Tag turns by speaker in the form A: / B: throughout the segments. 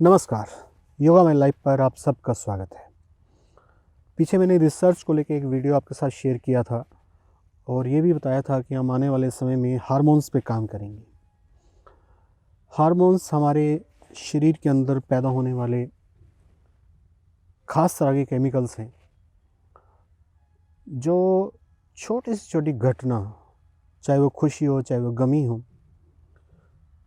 A: नमस्कार, yoga my life पर आप सबका स्वागत है। पीछे मैंने रिसर्च को लेके एक वीडियो आपके साथ शेयर किया था और ये भी बताया था कि हम आने वाले समय में हार्मोन्स पे काम करेंगे। हार्मोन्स हमारे शरीर के अंदर पैदा होने वाले ख़ास तरह के केमिकल्स हैं, जो छोटी से छोटी घटना, चाहे वो खुशी हो, चाहे वो गमी हो,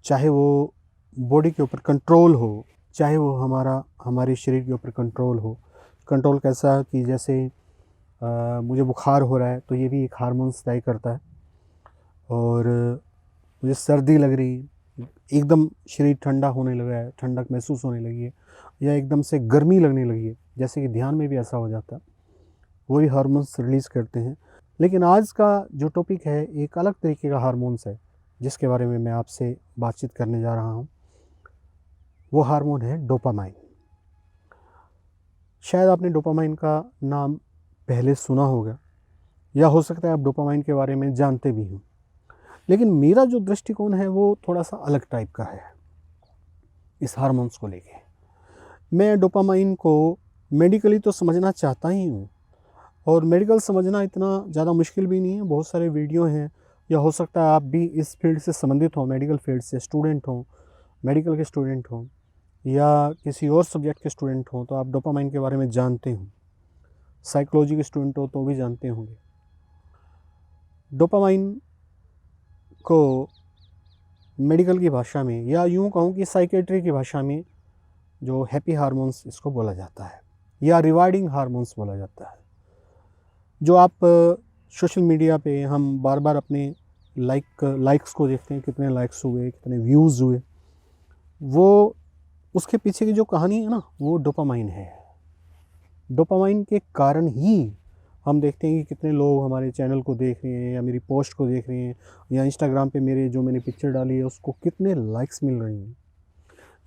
A: चाहे वो बॉडी के ऊपर कंट्रोल हो, चाहे वो हमारे शरीर के ऊपर कंट्रोल हो। कंट्रोल कैसा कि जैसे मुझे बुखार हो रहा है तो ये भी एक हार्मोन्स तय करता है। और मुझे सर्दी लग रही, एकदम शरीर ठंडा होने लगा है, ठंडक महसूस होने लगी है, या एकदम से गर्मी लगने लगी है, जैसे कि ध्यान में भी ऐसा हो जाता है, वही हार्मोन्स रिलीज़ करते हैं। लेकिन आज का जो टॉपिक है एक अलग तरीके का हार्मोन्स है, जिसके बारे में मैं आपसे बातचीत करने जा रहा हूँ। वो हार्मोन है डोपामाइन। शायद आपने डोपामाइन का नाम पहले सुना होगा, या हो सकता है आप डोपामाइन के बारे में जानते भी हों। लेकिन मेरा जो दृष्टिकोण है वो थोड़ा सा अलग टाइप का है इस हार्मोन्स को लेके। मैं डोपामाइन को मेडिकली तो समझना चाहता ही हूँ, और मेडिकल समझना इतना ज़्यादा मुश्किल भी नहीं है। बहुत सारे वीडियो हैं, या हो सकता है आप भी इस फील्ड से संबंधित हों, मेडिकल फील्ड से स्टूडेंट हों, मेडिकल के स्टूडेंट हों, या किसी और सब्जेक्ट के स्टूडेंट हों, तो आप डोपामाइन के बारे में जानते हों। साइकोलॉजी के स्टूडेंट हो तो भी जानते होंगे। डोपामाइन को मेडिकल की भाषा में, या यूँ कहूँ कि साइकेट्री की भाषा में, जो हैप्पी हार्मोन्स इसको बोला जाता है, या रिवार्डिंग हार्मोन्स बोला जाता है। जो आप सोशल मीडिया पे हम बार बार अपने लाइक्स को देखते हैं, कितने लाइक्स हुए, कितने व्यूज़ हुए, वो उसके पीछे की जो कहानी है ना, वो डोपामाइन है। डोपामाइन के कारण ही हम देखते हैं कि कितने लोग हमारे चैनल को देख रहे हैं, या मेरी पोस्ट को देख रहे हैं, या इंस्टाग्राम पे मैंने पिक्चर डाली है उसको कितने लाइक्स मिल रही हैं।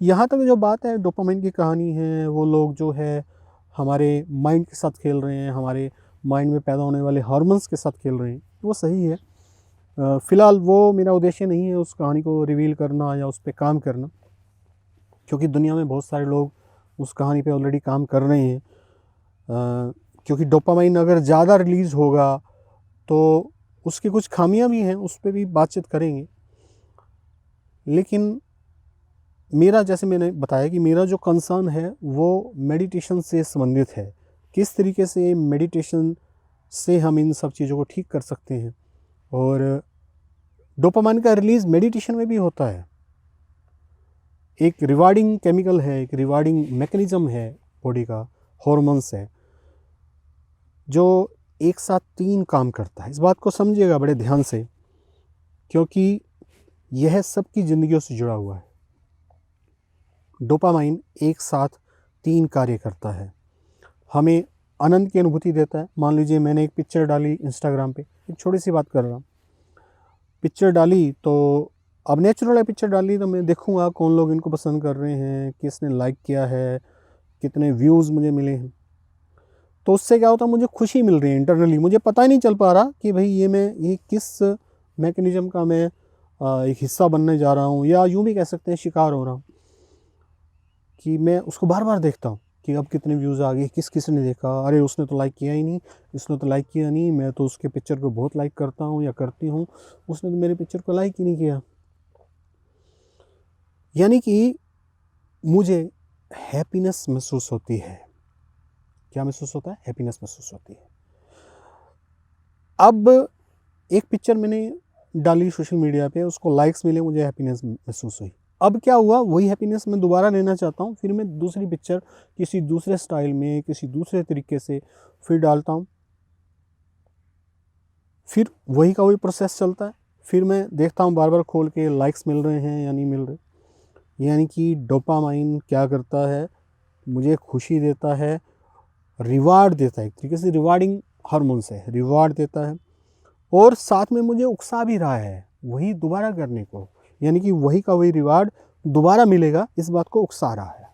A: यहाँ तक जो बात है डोपामाइन की कहानी है, वो लोग जो है हमारे माइंड के साथ खेल रहे हैं, हमारे माइंड में पैदा होने वाले हार्मोन्स के साथ खेल रहे हैं। वो सही है। फ़िलहाल वो मेरा उद्देश्य नहीं है उस कहानी को रिवील करना या उस पर काम करना, क्योंकि दुनिया में बहुत सारे लोग उस कहानी पे ऑलरेडी काम कर रहे हैं। क्योंकि डोपामाइन अगर ज़्यादा रिलीज़ होगा तो उसकी कुछ खामियां भी हैं, उस पर भी बातचीत करेंगे। लेकिन मेरा, जैसे मैंने बताया कि मेरा जो कंसर्न है वो मेडिटेशन से संबंधित है। किस तरीके से मेडिटेशन से हम इन सब चीज़ों को ठीक कर सकते हैं। और डोपामाइन का रिलीज़ मेडिटेशन में भी होता है। एक रिवार्डिंग केमिकल है, एक रिवार्डिंग मैकेनिज़्म है बॉडी का, हॉर्मोन्स है, जो एक साथ 3 काम करता है। इस बात को समझिएगा बड़े ध्यान से, क्योंकि यह सबकी ज़िंदगियों से जुड़ा हुआ है। डोपामाइन एक साथ 3 कार्य करता है। हमें आनंद की अनुभूति देता है। मान लीजिए मैंने एक पिक्चर डाली इंस्टाग्राम पे, एक छोटी सी बात कर रहा हूँ। पिक्चर डाली तो अब नेचुरल है, पिक्चर डाली तो मैं देखूँगा कौन लोग इनको पसंद कर रहे हैं, किसने लाइक किया है, कितने व्यूज़ मुझे मिले हैं। तो उससे क्या होता है, मुझे खुशी मिल रही है इंटरनली। मुझे पता ही नहीं चल पा रहा कि भाई ये किस मैकेनिज़्म का मैं एक हिस्सा बनने जा रहा हूँ, या यूँ भी कह सकते हैं शिकार हो रहा हूँ, कि मैं उसको बार बार देखता हूँ कि अब कितने व्यूज़ आ गए, किस किस ने देखा, अरे उसने तो लाइक किया ही नहीं, इसने तो लाइक किया नहीं, मैं तो उसके पिक्चर को बहुत लाइक करता हूँ या करती हूँ, उसने तो मेरे पिक्चर को लाइक ही नहीं किया। यानी कि मुझे हैप्पीनेस महसूस होती है। क्या महसूस होता है? हैप्पीनेस महसूस होती है। अब एक पिक्चर मैंने डाली सोशल मीडिया पे, उसको लाइक्स मिले, मुझे हैप्पीनेस महसूस हुई। अब क्या हुआ, वही हैप्पीनेस मैं दोबारा लेना चाहता हूँ, फिर मैं दूसरी पिक्चर किसी दूसरे स्टाइल में, किसी दूसरे तरीके से फिर डालता हूँ। फिर वही का वही प्रोसेस चलता है। फिर मैं देखता हूँ बार बार खोल के लाइक्स मिल रहे हैं या नहीं मिल रहे। यानी कि डोपामाइन क्या करता है, मुझे खुशी देता है, रिवार्ड देता है, एक तरीके से रिवार्डिंग हार्मोन्स है, रिवार्ड देता है, और साथ में मुझे उकसा भी रहा है वही दोबारा करने को। यानी कि वही का वही रिवार्ड दोबारा मिलेगा, इस बात को उकसा रहा है।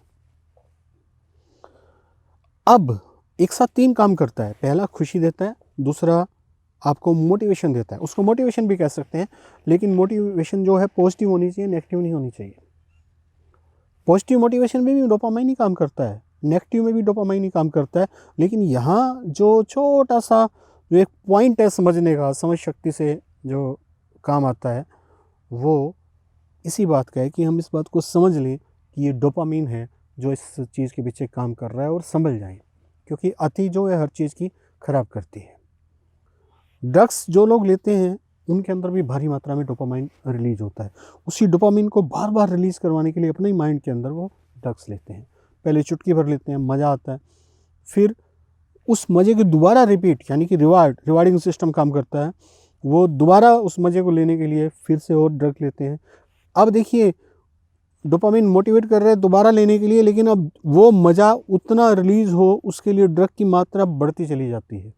A: अब एक साथ 3 काम करता है। पहला खुशी देता है, दूसरा आपको मोटिवेशन देता है, उसको मोटिवेशन भी कह सकते हैं, लेकिन मोटिवेशन जो है पॉजिटिव होनी चाहिए, नेगेटिव नहीं होनी चाहिए। पॉजिटिव मोटिवेशन में भी डोपामाइन ही काम करता है, नेगेटिव में भी डोपामाइन ही काम करता है। लेकिन यहाँ जो छोटा सा जो एक पॉइंट है समझने का, समझ शक्ति से जो काम आता है, वो इसी बात का है कि हम इस बात को समझ लें कि ये डोपामाइन है जो इस चीज़ के पीछे काम कर रहा है, और संभल जाएं, क्योंकि अति जो है हर चीज़ की खराब करती है। ड्रग्स जो लोग लेते हैं उनके अंदर भी भारी मात्रा में डोपामाइन रिलीज होता है। उसी डोपामाइन को बार बार रिलीज़ करवाने के लिए अपने ही माइंड के अंदर वो ड्रग्स लेते हैं। पहले चुटकी भर लेते हैं, मज़ा आता है, फिर उस मज़े को दोबारा रिपीट, यानी कि रिवार्डिंग सिस्टम काम करता है, वो दोबारा उस मज़े को लेने के लिए फिर से और ड्रग लेते हैं। अब देखिए, डोपामाइन मोटिवेट कर रहा है दोबारा लेने के लिए, लेकिन अब वो मज़ा उतना रिलीज़ हो उसके लिए ड्रग की मात्रा बढ़ती चली जाती है,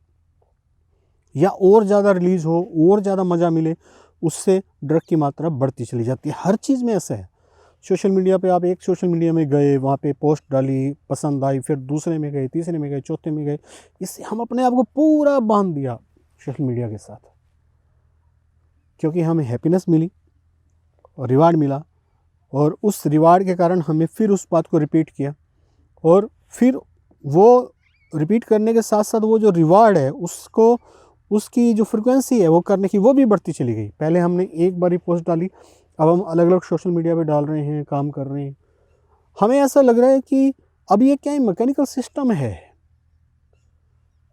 A: या और ज़्यादा रिलीज़ हो, और ज़्यादा मज़ा मिले, उससे ड्रग की मात्रा बढ़ती चली जाती है। हर चीज़ में ऐसा है। सोशल मीडिया पे आप एक सोशल मीडिया में गए, वहाँ पे पोस्ट डाली, पसंद आई, फिर दूसरे में गए, तीसरे में गए, चौथे में गए, इससे हम अपने आप को पूरा बांध दिया सोशल मीडिया के साथ, क्योंकि हमें हैप्पीनेस मिली और रिवार्ड मिला, और उस रिवार्ड के कारण हमें फिर उस बात को रिपीट किया, और फिर वो रिपीट करने के साथ साथ वो जो रिवार्ड है उसको, उसकी जो फ्रिक्वेंसी है वो करने की, वो भी बढ़ती चली गई। पहले हमने एक बार ही पोस्ट डाली, अब हम अलग अलग सोशल मीडिया पे डाल रहे हैं, काम कर रहे हैं। हमें ऐसा लग रहा है कि अब ये क्या मैकेनिकल सिस्टम है,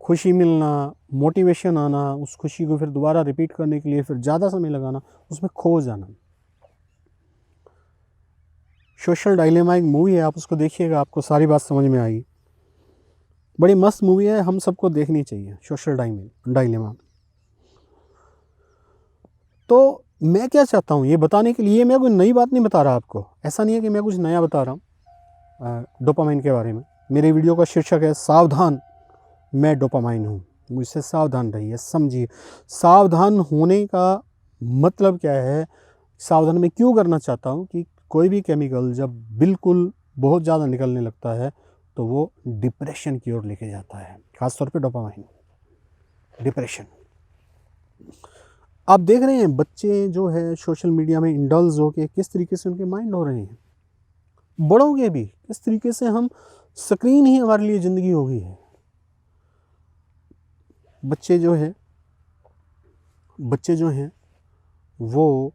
A: खुशी मिलना, मोटिवेशन आना, उस खुशी को फिर दोबारा रिपीट करने के लिए फिर ज़्यादा समय लगाना, उसमें खो जाना। सोशल डायलेमा एक मूवी है, आप उसको देखिएगा, आपको सारी बात समझ में आएगी। बड़ी मस्त मूवी है, हम सबको देखनी चाहिए, सोशल डायलेमा। तो मैं क्या चाहता हूँ ये बताने के लिए, मैं कोई नई बात नहीं बता रहा आपको, ऐसा नहीं है कि मैं कुछ नया बता रहा हूँ डोपामाइन के बारे में। मेरे वीडियो का शीर्षक है सावधान, मैं डोपामाइन हूँ, मुझसे सावधान रहिए, समझिए। सावधान होने का मतलब क्या है, सावधान मैं क्यों करना चाहता हूँ कि कोई भी केमिकल जब बिल्कुल बहुत ज़्यादा निकलने लगता है तो वो डिप्रेशन की ओर लेके जाता है, खासतौर पे डोपामाइन, डिप्रेशन। आप देख रहे हैं बच्चे जो है सोशल मीडिया में इंडल्ज होके किस तरीके से उनके माइंड हो रहे हैं, बड़ों के भी किस तरीके से, हम स्क्रीन ही हमारे लिए ज़िंदगी हो गई है। बच्चे जो हैं वो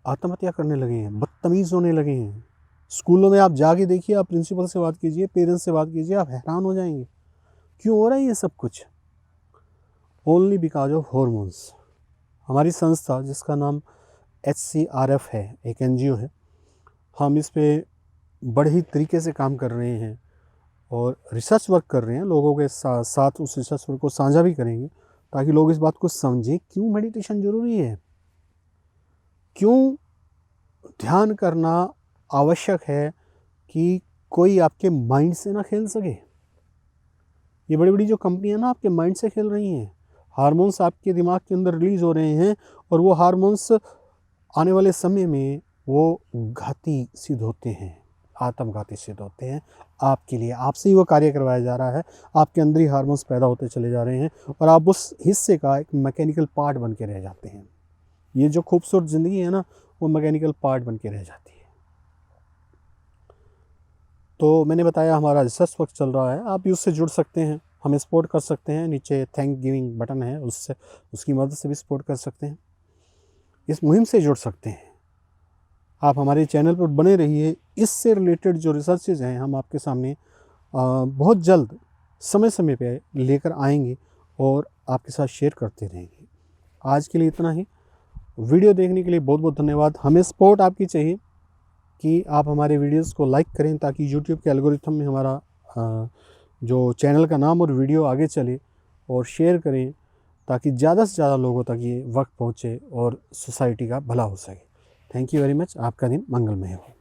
A: आत्महत्या करने लगे हैं, बदतमीज़ होने लगे हैं। स्कूलों में आप जाके देखिए, आप प्रिंसिपल से बात कीजिए, पेरेंट्स से बात कीजिए, आप हैरान हो जाएंगे क्यों हो रहा है ये सब कुछ। Only because of hormones. हमारी संस्था जिसका नाम HCRF है, एक NGO है, हम इस पे बड़े ही तरीके से काम कर रहे हैं और रिसर्च वर्क कर रहे हैं, लोगों के साथ उस रिसर्च वर्क को साझा भी करेंगे ताकि लोग इस बात को समझें क्यों मेडिटेशन ज़रूरी है, क्यों ध्यान करना आवश्यक है, कि कोई आपके माइंड से ना खेल सके। ये बड़ी बड़ी जो कंपनियां ना आपके माइंड से खेल रही हैं, हार्मोन्स आपके दिमाग के अंदर रिलीज़ हो रहे हैं, और वो हार्मोन्स आने वाले समय में वो घाती सिद्ध होते हैं, आत्मघाती सिद्ध होते हैं आपके लिए। आपसे ही वो कार्य करवाया जा रहा है, आपके अंदर ही हार्मोन्स पैदा होते चले जा रहे हैं, और आप उस हिस्से का एक मैकेनिकल पार्ट बन के रह जाते हैं। ये जो खूबसूरत ज़िंदगी है ना, वो मैकेनिकल पार्ट बन के रह जाती है। तो मैंने बताया हमारा रिसर्च वर्क चल रहा है, आप भी उससे जुड़ सकते हैं, हमें सपोर्ट कर सकते हैं, नीचे थैंक गिविंग बटन है, उससे उसकी मदद से भी सपोर्ट कर सकते हैं, इस मुहिम से जुड़ सकते हैं। आप हमारे चैनल पर बने रहिए, इससे रिलेटेड जो रिसर्चेज हैं हम आपके सामने बहुत जल्द समय समय पे लेकर आएंगे और आपके साथ शेयर करते रहेंगे। आज के लिए इतना ही। वीडियो देखने के लिए बहुत बहुत धन्यवाद। हमें सपोर्ट आपकी चाहिए कि आप हमारे वीडियोस को लाइक करें ताकि यूट्यूब के एल्गोरिथम में हमारा जो चैनल का नाम और वीडियो आगे चले, और शेयर करें ताकि ज़्यादा से ज़्यादा लोगों तक ये वक्त पहुँचे और सोसाइटी का भला हो सके। Thank you very much. आपका दिन मंगलमय हो।